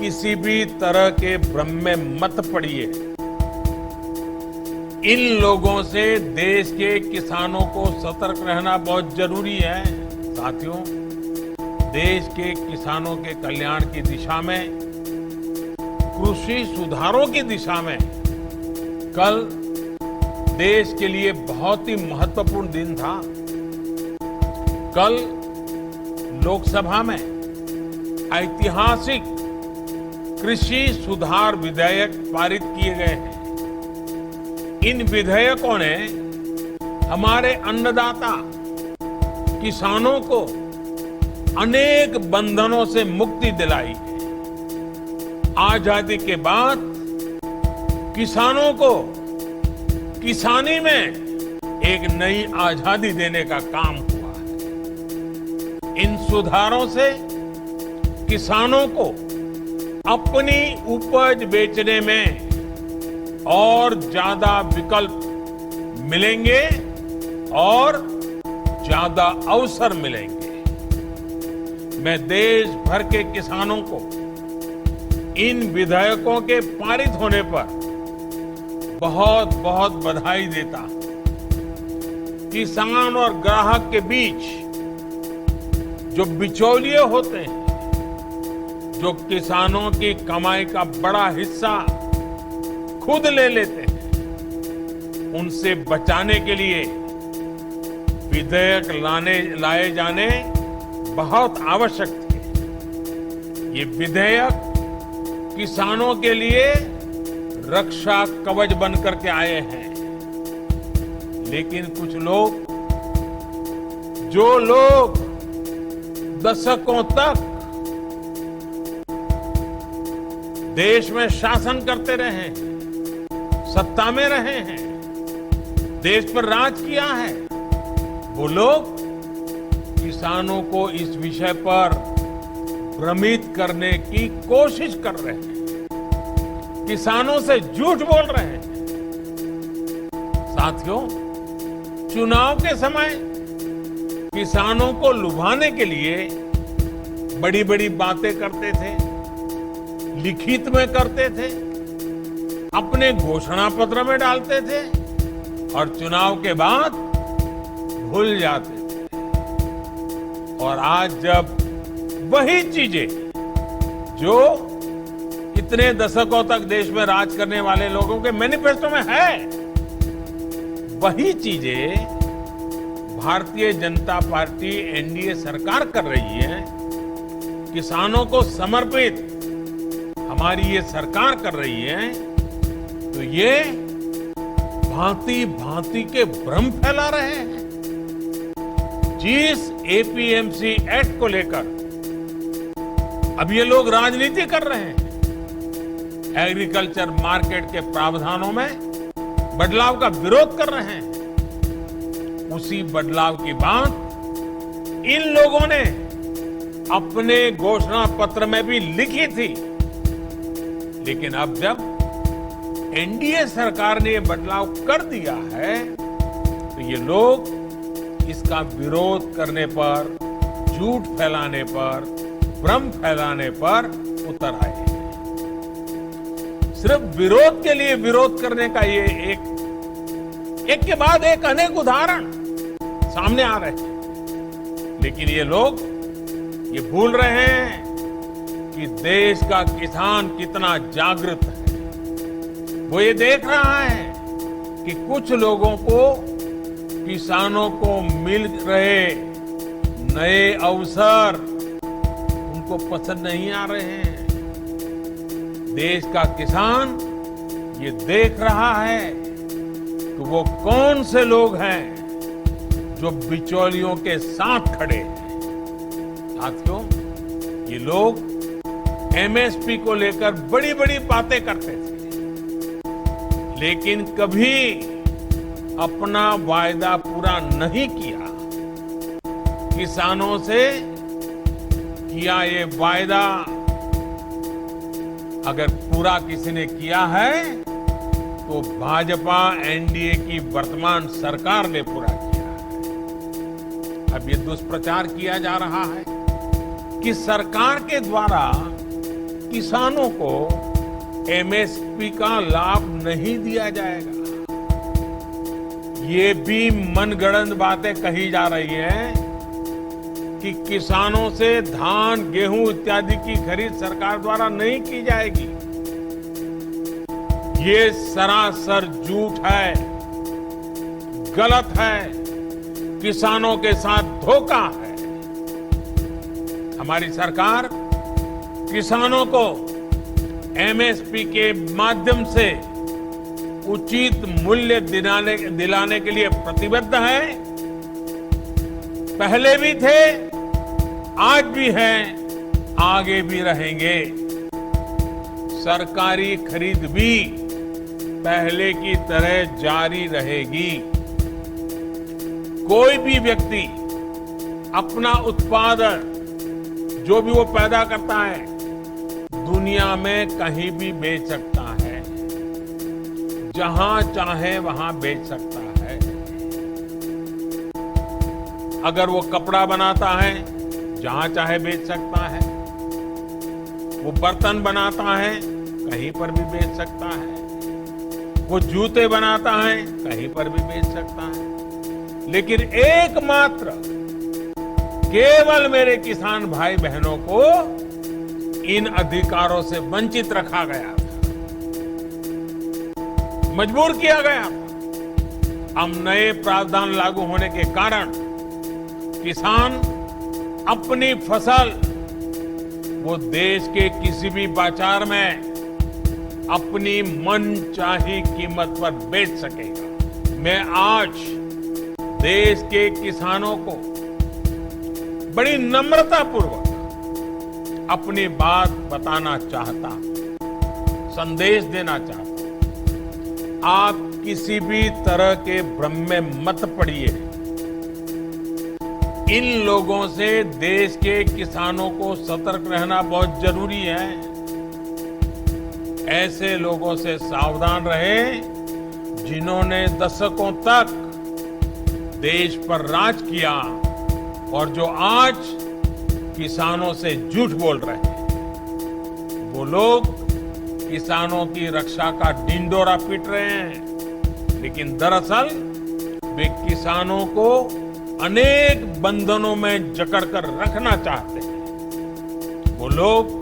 किसी भी तरह के भ्रम में मत पड़िए। इन लोगों से देश के किसानों को सतर्क रहना बहुत जरूरी है। साथियों, देश के किसानों के कल्याण की दिशा में, कृषि सुधारों की दिशा में कल देश के लिए बहुत ही महत्वपूर्ण दिन था। कल लोकसभा में ऐतिहासिक कृषि सुधार विधेयक पारित किए गए हैं। इन विधेयकों ने हमारे अन्नदाता किसानों को अनेक बंधनों से मुक्ति दिलाई है। आजादी के बाद किसानों को किसानी में एक नई आजादी देने का काम हुआ है। इन सुधारों से किसानों को अपनी उपज बेचने में और ज्यादा विकल्प मिलेंगे और ज्यादा अवसर मिलेंगे। मैं देश भर के किसानों को इन विधेयकों के पारित होने पर बहुत बहुत बधाई देता हूं। किसान और ग्राहक के बीच जो बिचौलिए होते हैं, जो किसानों की कमाई का बड़ा हिस्सा खुद ले लेते हैं, उनसे बचाने के लिए विधेयक लाए जाने बहुत आवश्यक थे। ये विधेयक किसानों के लिए रक्षा कवच बन करके आए हैं। लेकिन कुछ लोग, जो लोग दशकों तक देश में शासन करते रहे हैं, सत्ता में रहे हैं, देश पर राज किया है, वो लोग किसानों को इस विषय पर भ्रमित करने की कोशिश कर रहे हैं, किसानों से झूठ बोल रहे हैं। साथियों, चुनाव के समय किसानों को लुभाने के लिए बड़ी बड़ी बातें करते थे, लिखित में करते थे, अपने घोषणा पत्र में डालते थे और चुनाव के बाद भूल जाते थे। और आज जब वही चीजें जो इतने दशकों तक देश में राज करने वाले लोगों के मैनिफेस्टो में है, वही चीजें भारतीय जनता पार्टी एनडीए सरकार कर रही है, किसानों को समर्पित हमारी ये सरकार कर रही है, तो ये भांति भांति के भ्रम फैला रहे हैं। जिस एपीएमसी एक्ट को लेकर अब ये लोग राजनीति कर रहे हैं, एग्रीकल्चर मार्केट के प्रावधानों में बदलाव का विरोध कर रहे हैं, उसी बदलाव की बात इन लोगों ने अपने घोषणा पत्र में भी लिखी थी। लेकिन अब जब एनडीए सरकार ने ये बदलाव कर दिया है, तो ये लोग इसका विरोध करने पर, झूठ फैलाने पर, भ्रम फैलाने पर उतर आए हैं। सिर्फ विरोध के लिए विरोध करने का ये एक के बाद एक अनेक उदाहरण सामने आ रहे हैं। लेकिन ये लोग ये भूल रहे हैं कि देश का किसान कितना जागृत है। वो ये देख रहा है कि कुछ लोगों को, किसानों को मिल रहे नए अवसर उनको पसंद नहीं आ रहे हैं। देश का किसान ये देख रहा है कि वो कौन से लोग हैं जो बिचौलियों के साथ खड़े हैं। साथियों, ये लोग एमएसपी को लेकर बड़ी बड़ी बातें करते थे, लेकिन कभी अपना वायदा पूरा नहीं किया। किसानों से किया ये वायदा अगर पूरा किसी ने किया है तो भाजपा एनडीए की वर्तमान सरकार ने पूरा किया है। अब ये दुष्प्रचार किया जा रहा है कि सरकार के द्वारा किसानों को एमएसपी का लाभ नहीं दिया जाएगा। ये भी मनगढ़ंत बातें कही जा रही हैं कि किसानों से धान, गेहूं इत्यादि की खरीद सरकार द्वारा नहीं की जाएगी। ये सरासर झूठ है, गलत है, किसानों के साथ धोखा है। हमारी सरकार किसानों को एमएसपी के माध्यम से उचित मूल्य दिलाने के लिए प्रतिबद्ध है। पहले भी थे, आज भी हैं, आगे भी रहेंगे। सरकारी खरीद भी पहले की तरह जारी रहेगी। कोई भी व्यक्ति अपना उत्पादन जो भी वो पैदा करता है दुनिया में कहीं भी बेच सकता है, जहां चाहे वहां बेच सकता है। अगर वो कपड़ा बनाता है जहां चाहे बेच सकता है, वो बर्तन बनाता है कहीं पर भी बेच सकता है, वो जूते बनाता है कहीं पर भी बेच सकता है। लेकिन एकमात्र केवल मेरे किसान भाई बहनों को इन अधिकारों से वंचित रखा गया था, मजबूर किया गया था। अब नए प्रावधान लागू होने के कारण किसान अपनी फसल वो देश के किसी भी बाजार में अपनी मनचाही कीमत पर बेच सकेगा। मैं आज देश के किसानों को बड़ी नम्रता पूर्वक अपनी बात बताना चाहता, संदेश देना चाहता। आप किसी भी तरह के भ्रम में मत पड़िए। इन लोगों से देश के किसानों को सतर्क रहना बहुत जरूरी है। ऐसे लोगों से सावधान रहें जिन्होंने दशकों तक देश पर राज किया और जो आज किसानों से झूठ बोल रहे हैं। वो लोग किसानों की रक्षा का ढिंढोरा पीट रहे हैं, लेकिन दरअसल वे किसानों को अनेक बंधनों में जकड़कर रखना चाहते हैं। वो लोग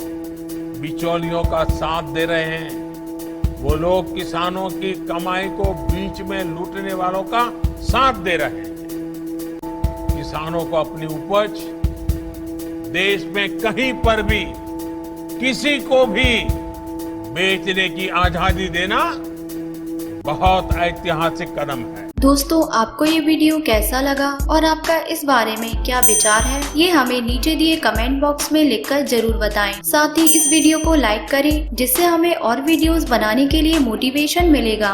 बिचौलियों का साथ दे रहे हैं। वो लोग किसानों की कमाई को बीच में लूटने वालों का साथ दे रहे हैं। किसानों को अपनी उपज देश में कहीं पर भी किसी को भी बेचने की आजादी देना बहुत ऐतिहासिक कदम है। दोस्तों, आपको ये वीडियो कैसा लगा और आपका इस बारे में क्या विचार है, ये हमें नीचे दिए कमेंट बॉक्स में लिखकर जरूर बताएं। साथ ही इस वीडियो को लाइक करें, जिससे हमें और वीडियोस बनाने के लिए मोटिवेशन मिलेगा।